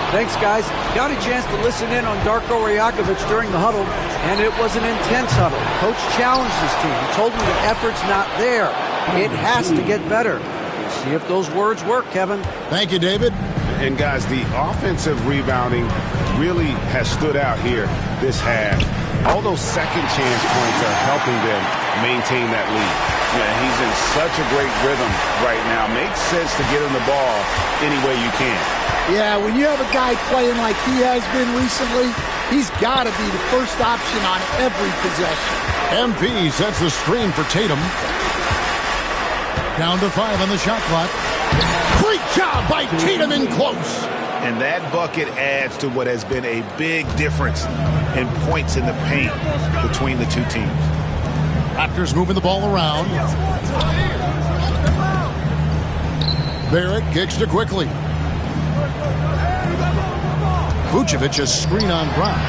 Thanks, guys. Got a chance to listen in on Darko Rajakovic during the huddle, and it was an intense huddle. Coach challenged his team. He told them the effort's not there. It has to get better. See if those words work, Kevin. Thank you, David. And guys, the offensive rebounding really has stood out here this half. All those second chance points are helping them maintain that lead. Yeah, he's in such a great rhythm right now. Makes sense to get him the ball any way you can. Yeah, when you have a guy playing like he has been recently, he's got to be the first option on every possession. MP sets the screen for Tatum. Down to 5 on the shot clock. Great job by Tatum in close. And that bucket adds to what has been a big difference in points in the paint between the two teams. Raptors moving the ball around. Barrett kicks to quickly. Vucevic a screen on Brown.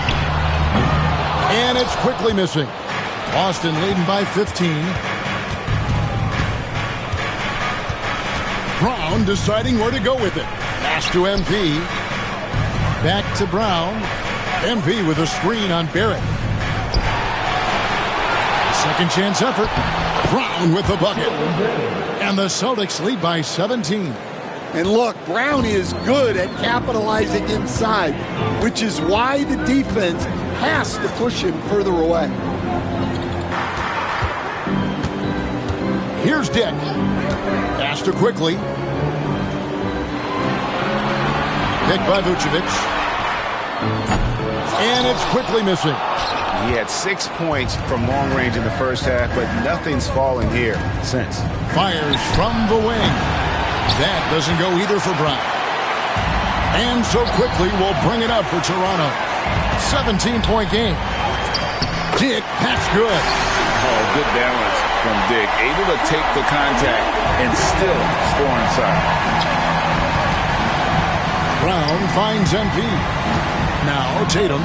And it's quickly missing. Boston leading by 15. Brown deciding where to go with it. Pass to MP. Back to Brown. MP with a screen on Barrett. Second chance effort. Brown with the bucket. And the Celtics lead by 17. And look, Brown is good at capitalizing inside, which is why the defense has to push him further away. Here's Dick. Pass to quickly. Picked by Vucevic. And it's quickly missing. He had 6 points from long range in the first half, but nothing's falling here since. Fires from the wing. That doesn't go either for Brown. And so quickly we'll bring it up for Toronto. 17-point game. Dick, that's good. Oh, good balance from Dick. Able to take the contact and still score inside. Brown finds MP. Now Tatum.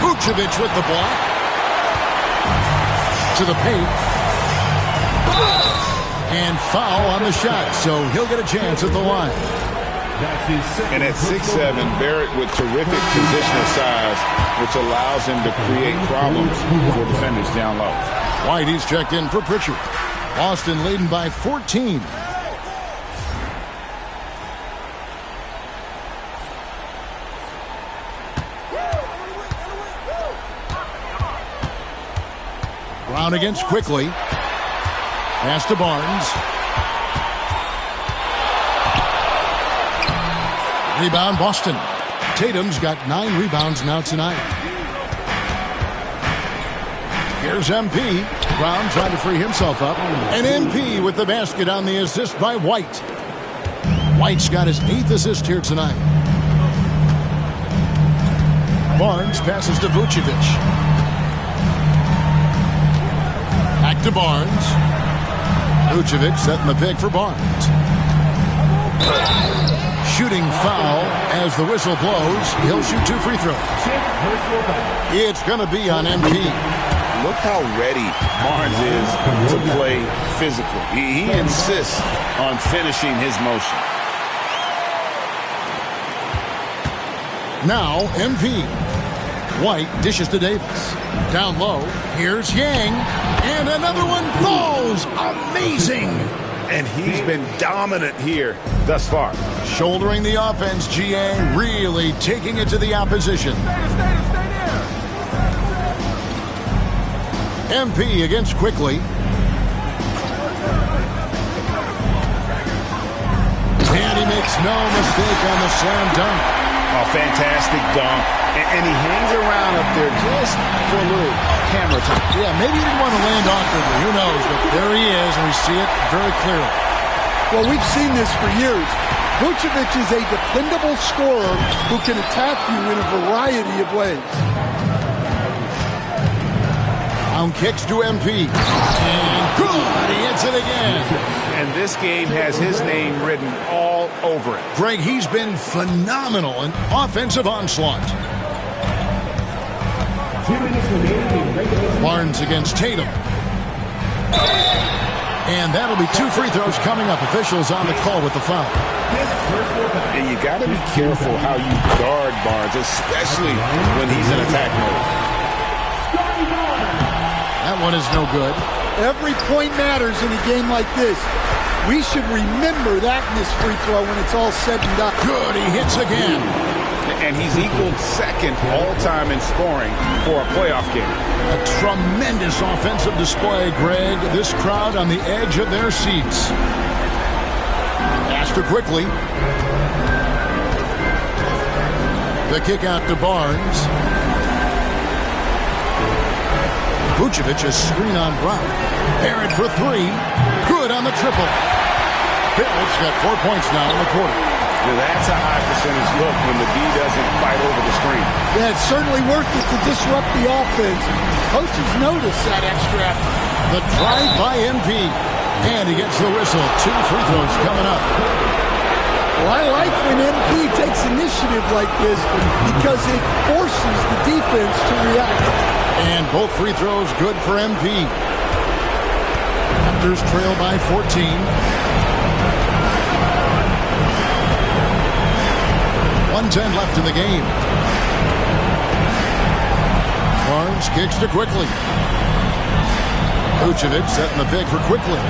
Vucevic with the block. To the paint. And foul on the shot, so he'll get a chance at the line. And at 6'7", Barrett with terrific positional size, which allows him to create problems for defenders down low. Whitey's checked in for Pritchard. Boston leading by 14. Brown against quickly. Pass to Barnes. Rebound Boston. Tatum's got 9 rebounds now tonight. Here's MP. Brown trying to free himself up. And MP with the basket on the assist by White. White's got his 8th assist here tonight. Barnes passes to Vucevic. Back to Barnes. Vucevic setting the pick for Barnes. Shooting foul as the whistle blows. He'll shoot 2 free throws. It's going to be on MP. Look how ready Barnes is to play physically. He insists on finishing his motion. Now MP. White dishes to Davis. Down low. Here's Yang. And another one falls. Amazing. And he's been dominant here thus far. Shouldering the offense, GA. Really taking it to the opposition. MP against quickly. And he makes no mistake on the slam dunk. Oh, fantastic dunk. And he hangs around up there just for a little camera time. Yeah, maybe he didn't want to land awkwardly. Who knows? But there he is, and we see it very clearly. Well, we've seen this for years. Vucevic is a dependable scorer who can attack you in a variety of ways. Brown kicks to MP. And good! He hits it again. And this game has his name written all over it. Greg, he's been phenomenal in offensive onslaught. 2 minutes remaining in regulation. Barnes against Tatum. And that'll be 2 free throws coming up. Officials on the call with the foul. And you got to be careful how you guard Barnes, especially when he's in attack mode. That one is no good. Every point matters in a game like this. We should remember that in this free throw when it's all said and done. Good, he hits again. And he's equaled second all-time in scoring for a playoff game. A tremendous offensive display, Greg. This crowd on the edge of their seats. Faster quickly. The kick out to Barnes. Vucevic is screen on Brown. Barrett for 3. Good on the triple. Barrett's got 4 points now in the quarter. Now that's a high percentage look when the D doesn't fight over the screen. Yeah, it's certainly worth it to disrupt the offense. Coaches notice that extra effort. The drive by MP. And he gets the whistle. 2 free throws coming up. Well, I like when MP takes initiative like this because it forces the defense to react. And both free throws good for MP. Raptors trail by 14. .110 left in the game. Barnes kicks to Quickly. Vucevic setting the pick for Quickly.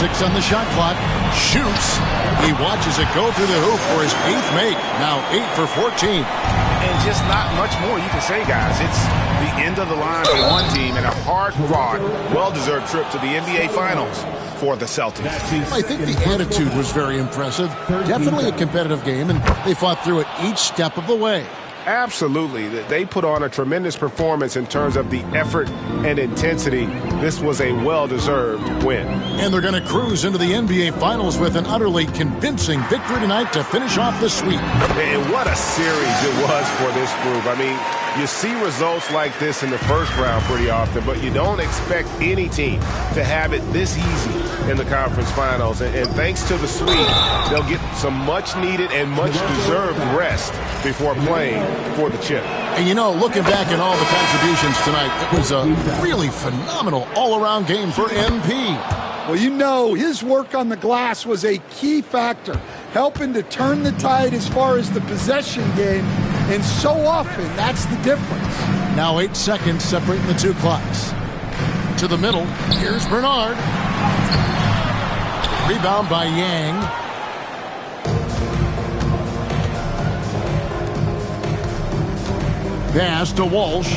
6 on the shot clock. Shoots. He watches it go through the hoop for his 8th make. Now 8 for 14. And just not much more you can say, guys. It's the end of the line for one team and a hard-fought, well-deserved trip to the NBA Finals for the Celtics. I think the attitude was very impressive. Definitely a competitive game, and they fought through it each step of the way. Absolutely. They put on a tremendous performance in terms of the effort and intensity. This was a well-deserved win. And they're going to cruise into the NBA Finals with an utterly convincing victory tonight to finish off the sweep. And what a series it was for this group. I mean, you see results like this in the first round pretty often, but you don't expect any team to have it this easy in the conference finals. And thanks to the sweep, they'll get some much-needed and much-deserved rest before playing for the chip. And, you know, looking back at all the contributions tonight, it was a really phenomenal all-around game for MP. Well, you know, his work on the glass was a key factor, helping to turn the tide as far as the possession game, and so often that's the difference. Now 8 seconds separating the 2 clocks. To the middle, here's Bernard. Rebound by Yang. Pass to Walsh.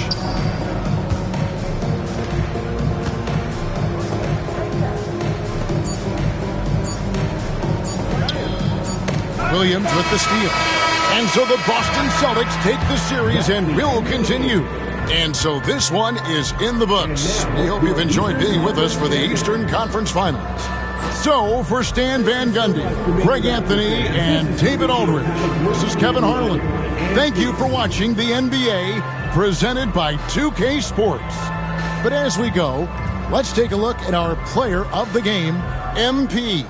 Williams with the steal. And so the Boston Celtics take the series and will continue. And so this one is in the books. We hope you've enjoyed being with us for the Eastern Conference Finals. So for Stan Van Gundy, Greg Anthony, and David Aldridge, this is Kevin Harlan. Thank you for watching the NBA presented by 2K Sports. But as we go, let's take a look at our player of the game, MP.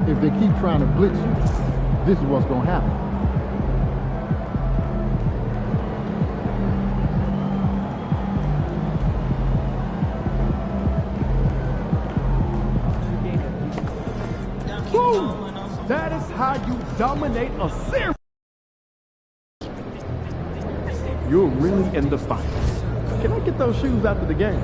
If they keep trying to blitz you, this is what's going to happen. Boom! That is how you dominate a series. You're really in the fight. Can I get those shoes after the game?